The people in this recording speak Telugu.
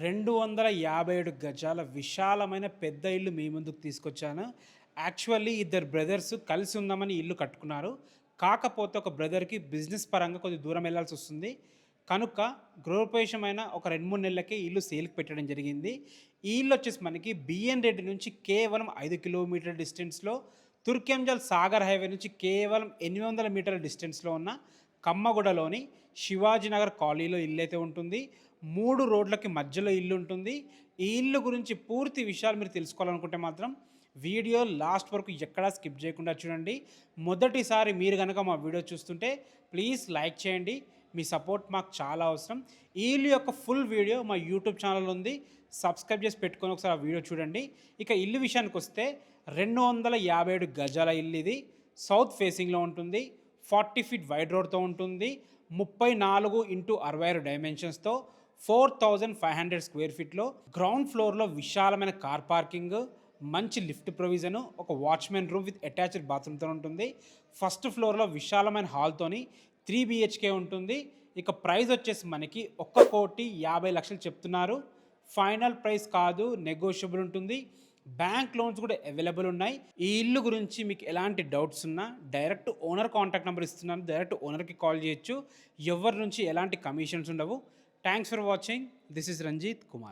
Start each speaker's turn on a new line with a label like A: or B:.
A: 257 గజాల విశాలమైన పెద్ద ఇల్లు మీ ముందుకు తీసుకొచ్చాను. యాక్చువల్లీ ఇద్దరు బ్రదర్స్ కలిసి ఉందామని ఇల్లు కట్టుకున్నారు. కాకపోతే ఒక బ్రదర్‌కి బిజినెస్ పరంగా కొద్దిగా దూరం వెళ్ళాల్సొస్తుంది. కనుక గృహప్రవేశమైన ఒక 2, 3 నెలలకే ఇల్లు సేల్‌కి పెట్టడం జరిగింది. ఈ ఇల్లు వచ్చేసి మనకి బిఎన్ రెడ్డి నుంచి కేవలం 5 కిలోమీటర్ల డిస్టెన్స్‌లో, తుర్కెంజల్ సాగర్ హైవే నుంచి కేవలం 800 మీటర్ల డిస్టెన్స్‌లో ఉన్న కమ్మగూడలోని శివాజీనగర్ కాలనీలో ఇల్లైతే ఉంటుంది. 3 రోడ్లకి మధ్యలో ఇల్లు ఉంటుంది. ఈ ఇల్లు గురించి పూర్తి విషయాలు మీరు తెలుసుకోవాలనుకుంటే మాత్రం వీడియో లాస్ట్ వరకు ఎక్కడా స్కిప్ చేయకుండా చూడండి. మొదటిసారి మీరు గనక మా వీడియో చూస్తుంటే ప్లీజ్ లైక్ చేయండి. మీ సపోర్ట్ మాకు చాలా అవసరం. ఈ ఇల్లు యొక్క ఫుల్ వీడియో మా యూట్యూబ్ ఛానల్ ఉంది. సబ్స్క్రైబ్ చేసి పెట్టుకొని ఒకసారి ఆ వీడియో చూడండి. ఇక ఇల్లు విషయానికి వస్తే 257 గజాల ఇల్లు ఇది. సౌత్ ఫేసింగ్లో ఉంటుంది. 40 ఫీట్ వైడ్ రోడ్తో ఉంటుంది. 34x66 డైమెన్షన్స్తో 4500 స్క్వేర్ ఫీట్లో గ్రౌండ్ ఫ్లోర్లో విశాలమైన కార్ పార్కింగ్, మంచి లిఫ్ట్ ప్రొవిజను, ఒక వాచ్మెన్ రూమ్ విత్ అటాచ్డ్ బాత్రూమ్తో ఉంటుంది. ఫస్ట్ ఫ్లోర్లో విశాలమైన హాల్తోని 3 BHK ఉంటుంది. ఇక ప్రైస్ వచ్చేసి మనకి 1,50,00,000 చెప్తున్నారు. ఫైనల్ ప్రైస్ కాదు, నెగోషియబుల్ ఉంటుంది. బ్యాంక్ లోన్స్ కూడా అవైలబుల్ ఉన్నాయి. ఈ ఇల్లు గురించి మీకు ఎలాంటి డౌట్స్ ఉన్నా డైరెక్ట్ ఓనర్ కాంటాక్ట్ నెంబర్ ఇస్తున్నాను. డైరెక్ట్ ఓనర్కి కాల్ చేయొచ్చు. ఎవరి నుంచి ఎలాంటి కమిషన్స్ ఉండవు. Thanks for watching. This is Ranjith Kumar.